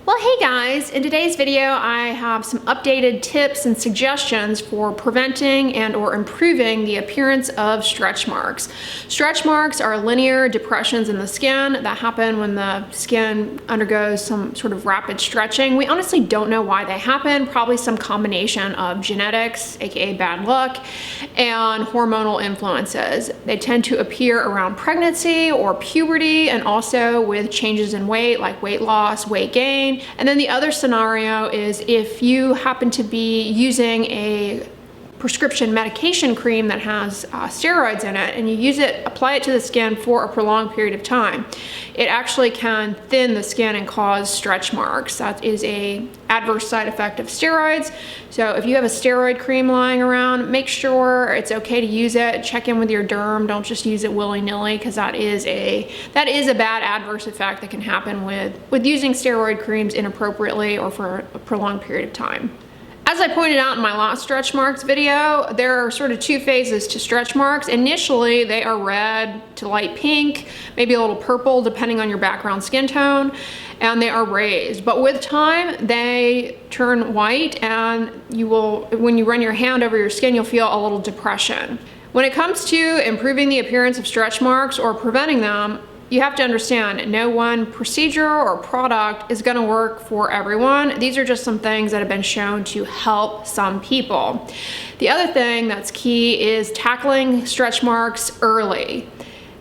Well, hey guys, in today's video I have some updated tips and suggestions for preventing and or improving the appearance of stretch marks. Stretch marks are linear depressions in the skin that happen when the skin undergoes some sort of rapid stretching. We honestly don't know why they happen, probably some combination of genetics, aka bad luck, and hormonal influences. They tend to appear around pregnancy or puberty, and also with changes in weight like weight loss, weight gain. And then the other scenario is if you happen to be using a prescription medication cream that has steroids in it, and you use it, apply it to the skin for a prolonged period of time, it actually can thin the skin and cause stretch marks. That is an adverse side effect of steroids. So if you have a steroid cream lying around, make sure it's okay to use it. Check in with your derm. Don't just use it willy-nilly, because that is a bad adverse effect that can happen with using steroid creams inappropriately or for a prolonged period of time. As I pointed out in my last stretch marks video, there are sort of two phases to stretch marks. Initially, they are red to light pink, maybe a little purple depending on your background skin tone, and they are raised. But with time, they turn white, and when you run your hand over your skin, you'll feel a little depression. When it comes to improving the appearance of stretch marks or preventing them, you have to understand, no one procedure or product is gonna work for everyone. These are just some things that have been shown to help some people. The other thing that's key is tackling stretch marks early.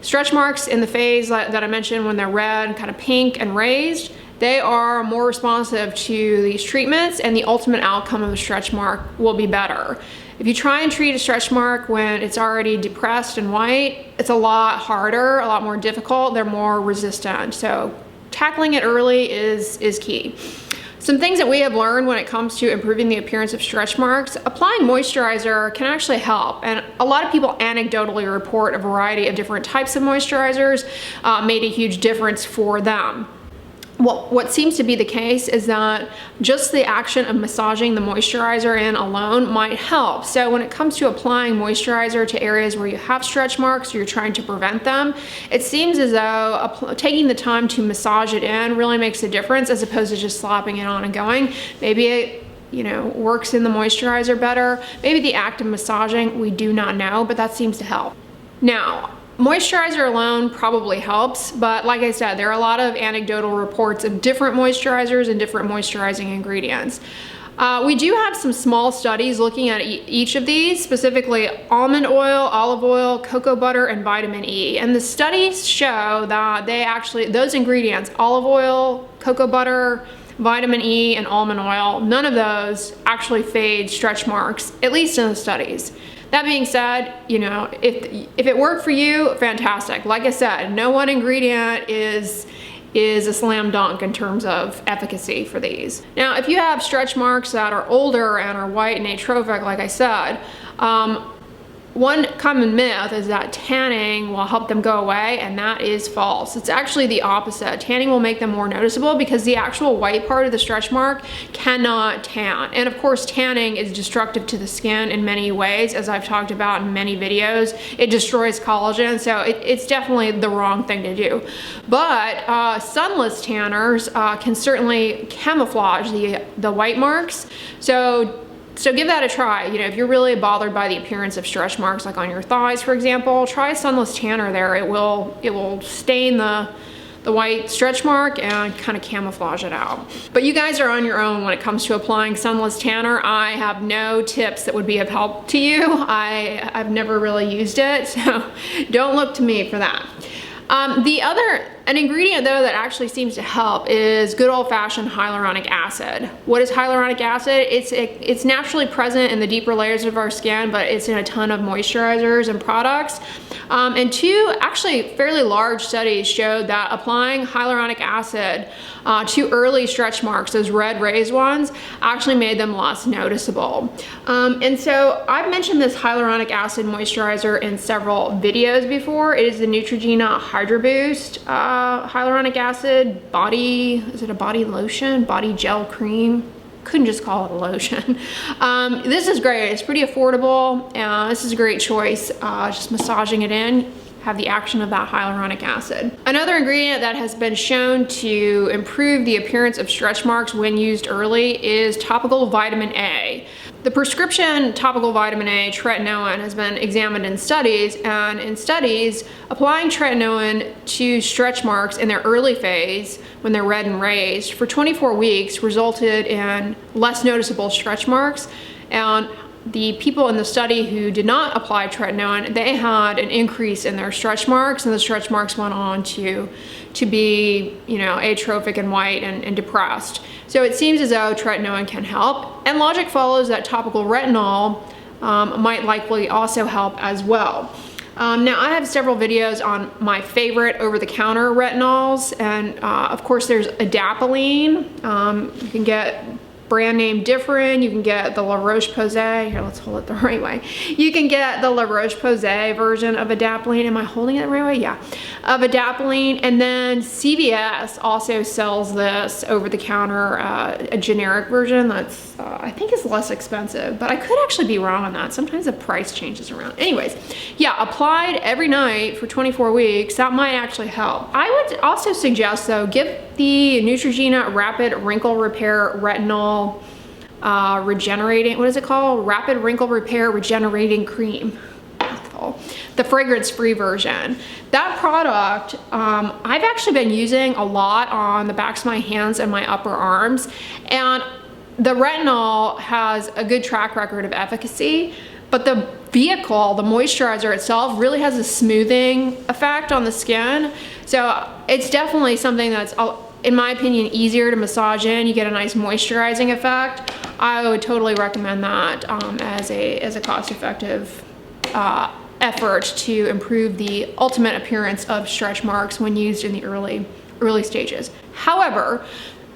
Stretch marks in the phase that I mentioned, when they're red, kind of pink and raised, they are more responsive to these treatments, and the ultimate outcome of a stretch mark will be better. If you try and treat a stretch mark when it's already depressed and white, it's a lot harder, a lot more difficult. They're more resistant. So tackling it early is key. Some things that we have learned when it comes to improving the appearance of stretch marks: applying moisturizer can actually help. And a lot of people anecdotally report a variety of different types of moisturizers made a huge difference for them. What seems to be the case is that just the action of massaging the moisturizer in alone might help. So when it comes to applying moisturizer to areas where you have stretch marks or you're trying to prevent them, it seems as though taking the time to massage it in really makes a difference, as opposed to just slapping it on and going. Maybe it works in the moisturizer better. Maybe the act of massaging, we do not know, but that seems to help. Now, moisturizer alone probably helps, but like I said, there are a lot of anecdotal reports of different moisturizers and different moisturizing ingredients. We do have some small studies looking at each of these, specifically almond oil, olive oil, cocoa butter, and vitamin E. And the studies show that those ingredients, olive oil, cocoa butter, vitamin E, and almond oil, none of those actually fade stretch marks, at least in the studies. That being said, if it worked for you, fantastic. Like I said, no one ingredient is a slam dunk in terms of efficacy for these. Now, if you have stretch marks that are older and are white and atrophic, like I said, one common myth is that tanning will help them go away, and that is false. It's actually the opposite. Tanning will make them more noticeable because the actual white part of the stretch mark cannot tan. And of course, tanning is destructive to the skin in many ways, as I've talked about in many videos. It destroys collagen, so it's definitely the wrong thing to do. But sunless tanners can certainly camouflage the white marks. So give that a try. If you're really bothered by the appearance of stretch marks, like on your thighs, for example, try a sunless tanner there. It will stain the white stretch mark and kind of camouflage it out. But you guys are on your own when it comes to applying sunless tanner. I have no tips that would be of help to you. I've never really used it, so don't look to me for that. An ingredient though that actually seems to help is good old-fashioned hyaluronic acid. What is hyaluronic acid? It's naturally present in the deeper layers of our skin, but it's in a ton of moisturizers and products. And two actually fairly large studies showed that applying hyaluronic acid to early stretch marks, those red raised ones, actually made them less noticeable. And so I've mentioned this hyaluronic acid moisturizer in several videos before. It is the Neutrogena Hydra Boost hyaluronic acid body, is it a body lotion, body gel cream? Couldn't just call it a lotion. This is great. It's pretty affordable. This is a great choice. Just massaging it in. have the action of that hyaluronic acid. Another ingredient that has been shown to improve the appearance of stretch marks when used early is topical vitamin A. The prescription topical vitamin A, tretinoin, has been examined in studies, and in studies, applying tretinoin to stretch marks in their early phase, when they're red and raised, for 24 weeks resulted in less noticeable stretch marks. And the people in the study who did not apply tretinoin, they had an increase in their stretch marks, and the stretch marks went on to be, you know, atrophic and white and depressed. So it seems as though tretinoin can help, and logic follows that topical retinol might likely also help as well. Now, I have several videos on my favorite over-the-counter retinols, and of course there's adapalene. You can get brand name different. You can get the La Roche-Posay. Here, let's hold it the right way. You can get the La Roche-Posay version of adapalene. Am I holding it the right way? Yeah. Of adapalene. And then CVS also sells this over-the-counter, a generic version that's, I think is less expensive, but I could actually be wrong on that. Sometimes the price changes around. Anyways, yeah, applied every night for 24 weeks, that might actually help. I would also suggest, though, give the Neutrogena Rapid Wrinkle Repair Retinol regenerating, what is it called? Rapid Wrinkle Repair Regenerating Cream. The fragrance-free version. That product, I've actually been using a lot on the backs of my hands and my upper arms, and the retinol has a good track record of efficacy, but the vehicle, the moisturizer itself, really has a smoothing effect on the skin. So it's definitely something that's, in my opinion, easier to massage in. You get a nice moisturizing effect. I would totally recommend that as a cost-effective effort to improve the ultimate appearance of stretch marks when used in the early stages. However,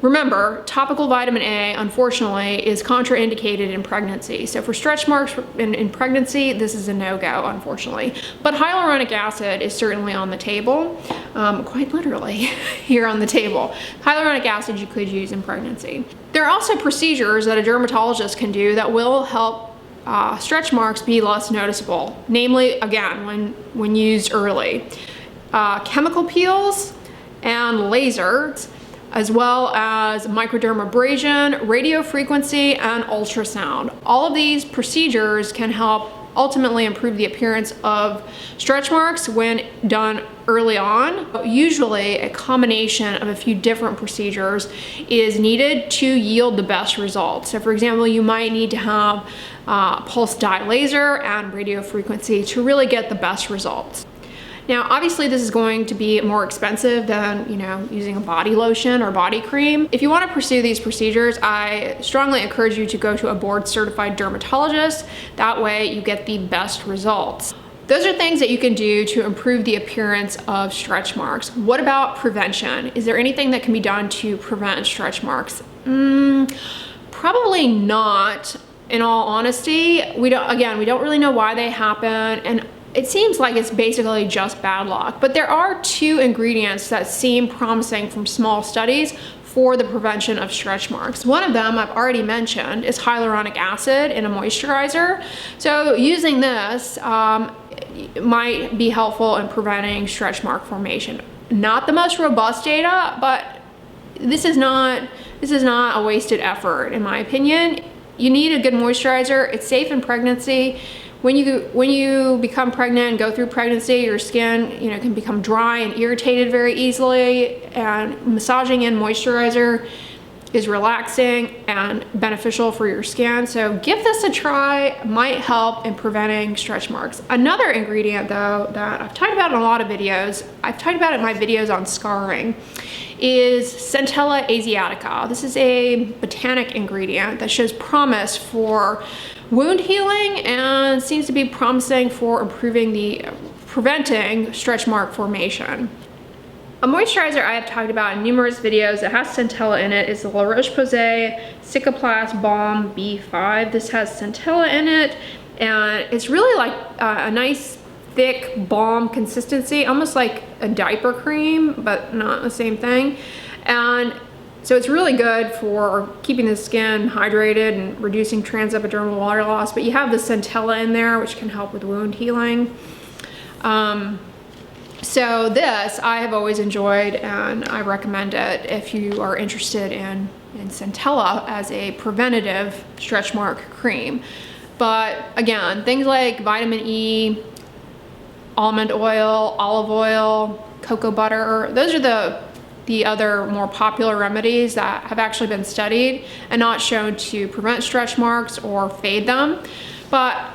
remember, topical vitamin A, unfortunately, is contraindicated in pregnancy. So for stretch marks in pregnancy, this is a no-go, unfortunately. But hyaluronic acid is certainly on the table, quite literally here on the table. Hyaluronic acid you could use in pregnancy. There are also procedures that a dermatologist can do that will help stretch marks be less noticeable. Namely, again, when used early. Chemical peels and lasers, as well as microdermabrasion, radiofrequency, and ultrasound. All of these procedures can help ultimately improve the appearance of stretch marks when done early on. Usually a combination of a few different procedures is needed to yield the best results. So for example, you might need to have pulse dye laser and radiofrequency to really get the best results. Now, obviously this is going to be more expensive than, you know, using a body lotion or body cream. If you want to pursue these procedures, I strongly encourage you to go to a board-certified dermatologist. That way you get the best results. Those are things that you can do to improve the appearance of stretch marks. What about prevention? Is there anything that can be done to prevent stretch marks? Probably not, in all honesty. We don't really know why they happen, and it seems like it's basically just bad luck. But there are two ingredients that seem promising from small studies for the prevention of stretch marks. One of them I've already mentioned is hyaluronic acid in a moisturizer. So using this might be helpful in preventing stretch mark formation. Not the most robust data, but this is not a wasted effort, in my opinion. You need a good moisturizer. It's safe in pregnancy. When you become pregnant and go through pregnancy, your skin, you know, can become dry and irritated very easily, and massaging in moisturizer is relaxing and beneficial for your skin. So give this a try. It might help in preventing stretch marks. Another ingredient, though, that I've talked about in a lot of videos, I've talked about it in my videos on scarring, is Centella asiatica. This is a botanic ingredient that shows promise for wound healing and seems to be promising for preventing stretch mark formation. A moisturizer I have talked about in numerous videos that has Centella in it is the La Roche-Posay Cicaplast Balm B5. This has Centella in it, and it's really like a nice thick balm consistency, almost like a diaper cream, but not the same thing. And so it's really good for keeping the skin hydrated and reducing transepidermal water loss, but you have the Centella in there, which can help with wound healing. So this I have always enjoyed, and I recommend it if you are interested in CENTELLA as a preventative stretch mark cream. But again, things like vitamin E, almond oil, olive oil, cocoa butter, those are the other more popular remedies that have actually been studied and not shown to prevent stretch marks or fade them. But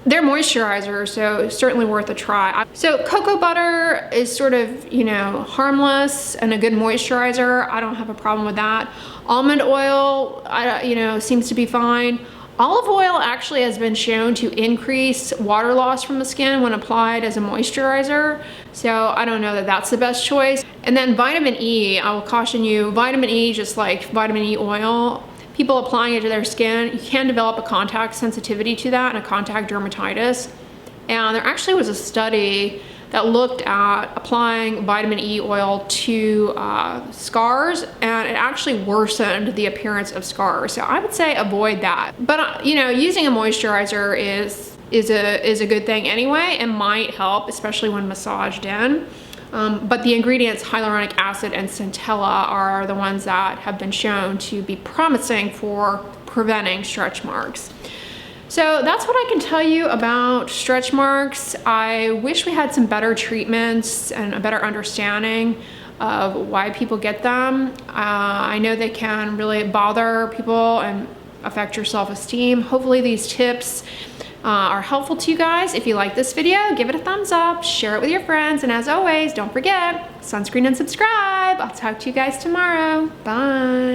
they're moisturizers, so certainly worth a try. So cocoa butter is sort of, you know, harmless and a good moisturizer. I don't have a problem with that. Almond oil, you know, seems to be fine. Olive oil actually has been shown to increase water loss from the skin when applied as a moisturizer. So I don't know that that's the best choice. And then vitamin E, I will caution you, vitamin E, just like vitamin E oil, people applying it to their skin, you can develop a contact sensitivity to that and a contact dermatitis. And there actually was a study that looked at applying vitamin E oil to scars, and it actually worsened the appearance of scars. So I would say avoid that. But you know, using a moisturizer is a good thing anyway, and might help, especially when massaged in. But the ingredients hyaluronic acid and CENTELLA are the ones that have been shown to be promising for preventing stretch marks. So that's what I can tell you about stretch marks. I wish we had some better treatments and a better understanding of why people get them. I know they can really bother people and affect your self-esteem. Hopefully these tips are helpful to you guys. If you like this video, give it a thumbs up, share it with your friends, and as always, don't forget, sunscreen and subscribe. I'll talk to you guys tomorrow. Bye.